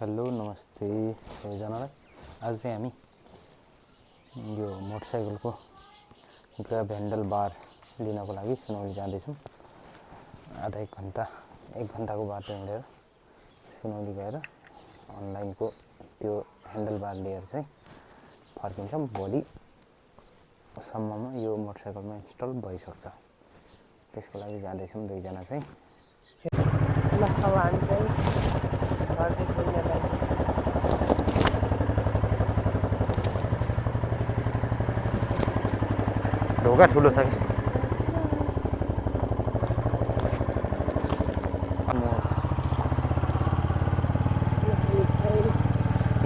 Hello नमस्ते सबैजनालाई। आज चाहिँ हामी यो मोटरसाइकलको ग्र्याब ह्यान्डल बार लिनको लागि सुनौली जाँदैछौँ। आधा एक घन्टाको बाटो हिँडेर सुनौली गएर अनलाइनको त्यो ह्यान्डल बार लिएर चाहिँ फर्किन्छौँ। भोलिसम्ममा यो मोटरसाइकलमा इन्स्टल भइसक्छ। त्यसको लागि जाँदैछौँ दुईजना चाहिँ। ढोका ठुलो छ कि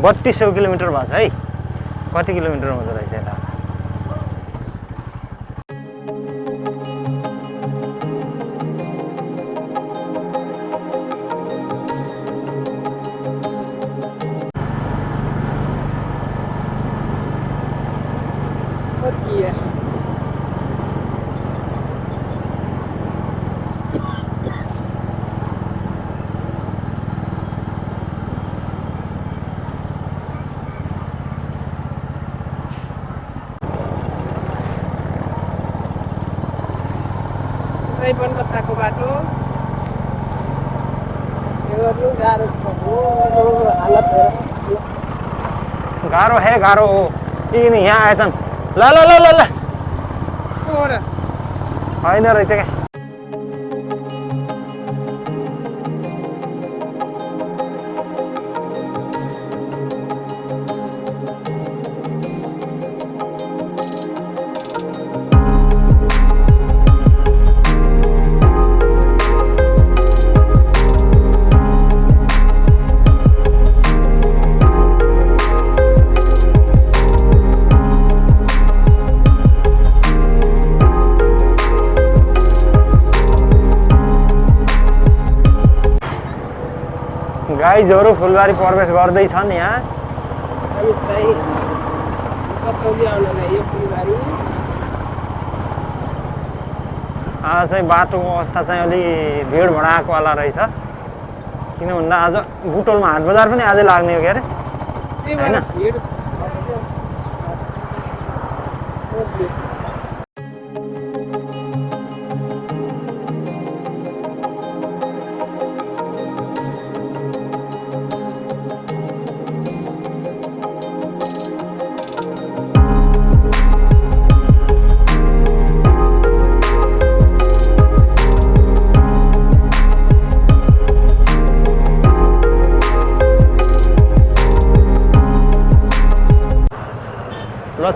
3200 किलोमिटर भएको छ है। कति किलोमिटर हुँदो रहेछ यता? बनकत्ताको बाटो यो गर्नु गाह्रो छ। हालत गाह्रो हो। यिनी यहाँ आएछन्। ल होइन रहेछ क्या। गाइजहरू फुलबारी प्रवेश गर्दैछन्। यहाँ हामी चाहिँ कतौली आउनलाई यो फुलबारी। आज चाहिँ बाटोको अवस्था चाहिँ अलि भिड भडाको वाला रहेछ। किन भन्दा आज बुटोलमा हाट बजार पनि आजै लाग्ने हो के अरे हैन?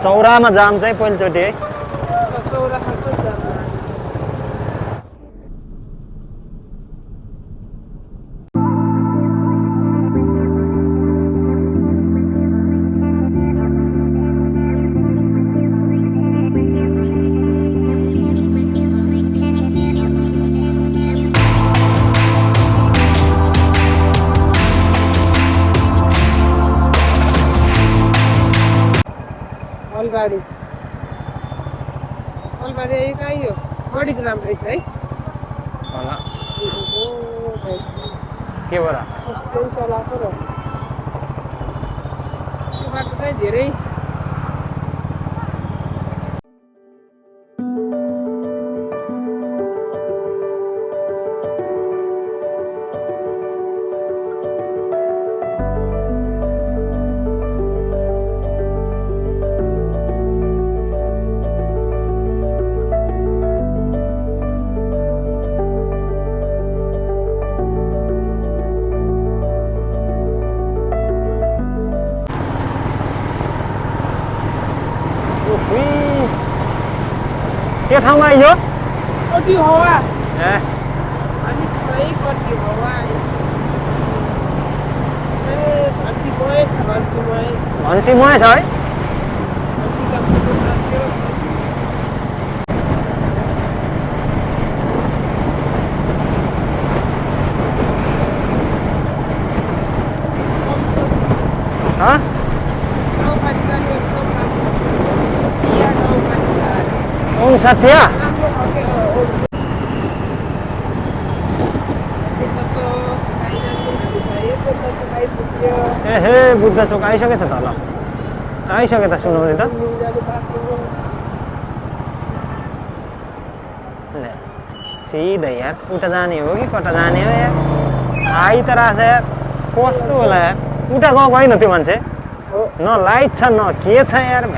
चौरामा जाम चाहिँ पहिलोचोटि है। चौराखाको जाम अलबारी यही कहीँ हो। बढी राम्रो रहेछ है। के भएर कस्तै चलाएको र त्यो बाटो चाहिँ धेरै के ठाउँमा आइयो? कति हावा ए अनि सही कति हावा घन्टीमय छ। घन्टीमय छ है। ओम साथिया ए हे बुद्ध चोक आइसकेछ त ल आइसके त सुनाउने त ले सिधै यार उता जाने हो कि कता जाने हो यार आइ त रहेछ यार कस्तो होला यार उता गएको होइन त्यो मान्छे न लाइट छ न के छ यार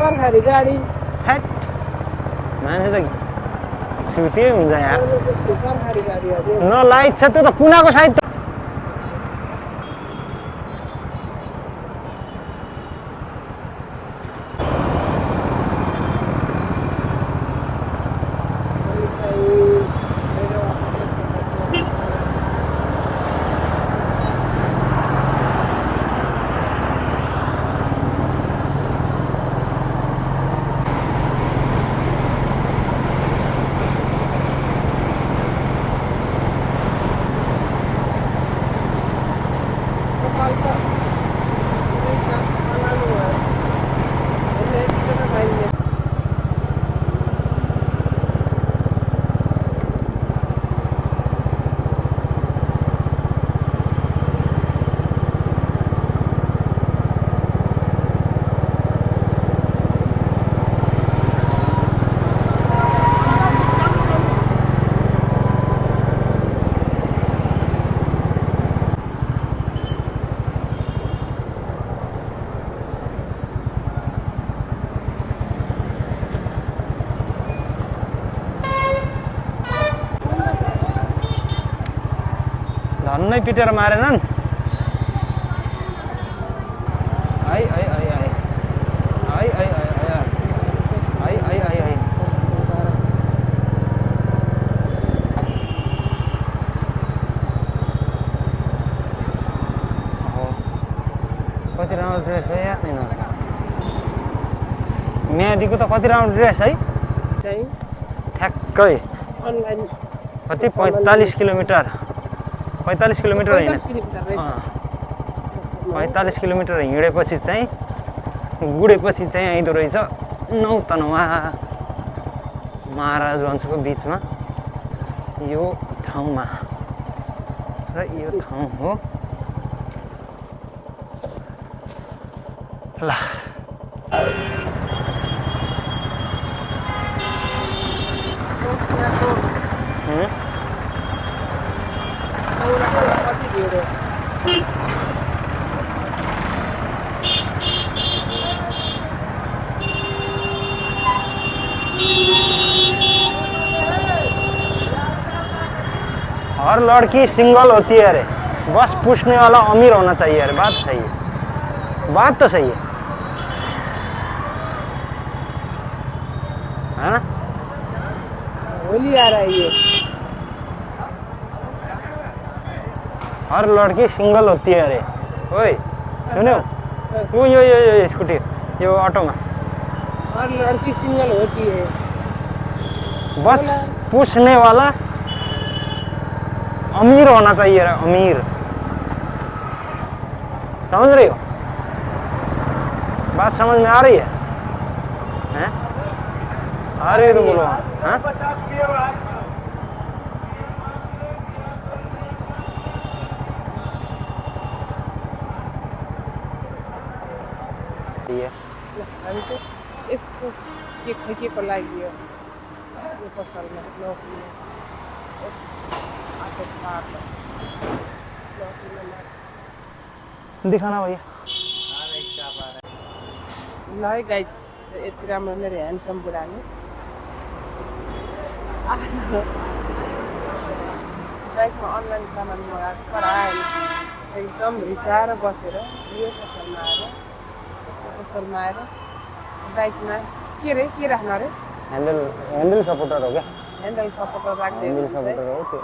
सरकारी गाडी थ्याट मान्छे त सुतियै हुन्छ यार सरकारी गाडी हो न लाइट छ त्यो त कुनाको साइड धन्नै पिटेर मारेनन् आई आई आई आई आई आई आई आई आई आई आई कति राम्रो ड्रेस हो यार म्यादीको त कति राम्रो ड्रेस है ठ्याक्कै अनलाइन कति 45 किलोमिटर 45 किलोमिटर होइन 45 किलोमिटर हिँडेपछि चाहिँ गुडेपछि चाहिँ आइदो रहेछ नौतनवा महाराजगञ्जको बिचमा यो ठाउँमा र यो ठाउँ हो ल हर लड़की सिंगल होती है अरे बस पूछने वाला अमीर होना चाहिए अरे बात सही है बात तो सही है हाँ होली आ रहा है ये हर लड़की सिंगल होती है अरे ओए सुन्यो वो यो स्कूटी यो ऑटो में हर लड़की सिंगल होती है बस पूछने वाला अमीर होना चाहिए अमीर समझ रही हो बात समझ में आ रही है हैं आ रही है तो बोलो हाँ हामी चाहिँ यसको के खैकेको लागि यो पसलमा नौकरीमा यस आफू पार्दा नौकरीमा दिखाना भैया ल है गाइज यति राम्रो मेरो ह्यान्डसम बुढाले बाइकमा अनलाइन सामान मगाएको पढाएन एकदम रिसाएर बसेर यो पसलमा आएर बाइकमा के राख्नु अरे हैंडल सपोर्टर हो क्या ह्यान्डल सपोर्टर राख्दै हैंडल हुनुहुन्छ सपोर्टर है हो त्यो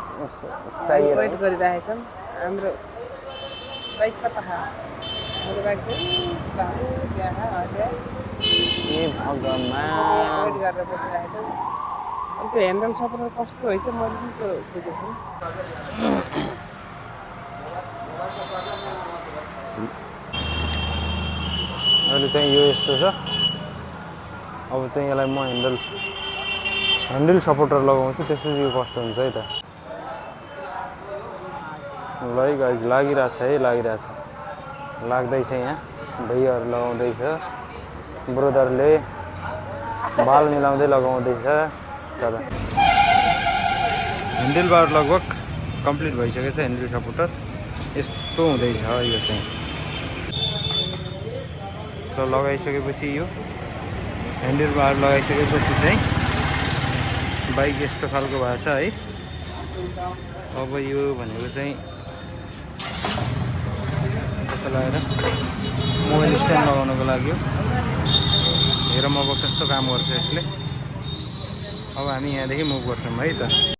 चाहिए वेट गरिरहेछन् हाम्रो बाइक कता हाम्रो बाइक चाहिँ त्यहाँ ए भगवान वेट गरेर बसिरहेछन् अनि त्यो ह्यान्डल सपोर्टर कस्तो होइन मैले पनि त्यो खोजेको अहिले चाहिँ यो यस्तो छ अब चाहिँ यसलाई म ह्यान्डल सपोर्टर लगाउँछु त्यसपछि यो कस्तो हुन्छ है त ल है गाइज लागिरहेछ लाग्दैछ यहाँ भैयाहरू लगाउँदैछ ब्रदरले बाल मिलाउँदै लगाउँदैछ तर ह्यान्डल बार लगभग कम्प्लिट भइसकेछ ह्यान्डल सपोर्टर यस्तो हुँदैछ यो चाहिँ र लगाइसकेपछि यो ह्यान्डल बार लगाइसकेपछि चाहिँ बाइक यस्तो खालको भएको छ है अब यो भनेको चाहिँ कस्तो लगाएर मोबाइल स्ट्यान्ड लगाउनको लागि हो हेरौँ अब कस्तो काम गर्छ यसले अब हामी यहाँदेखि मुभ गर्छौँ है त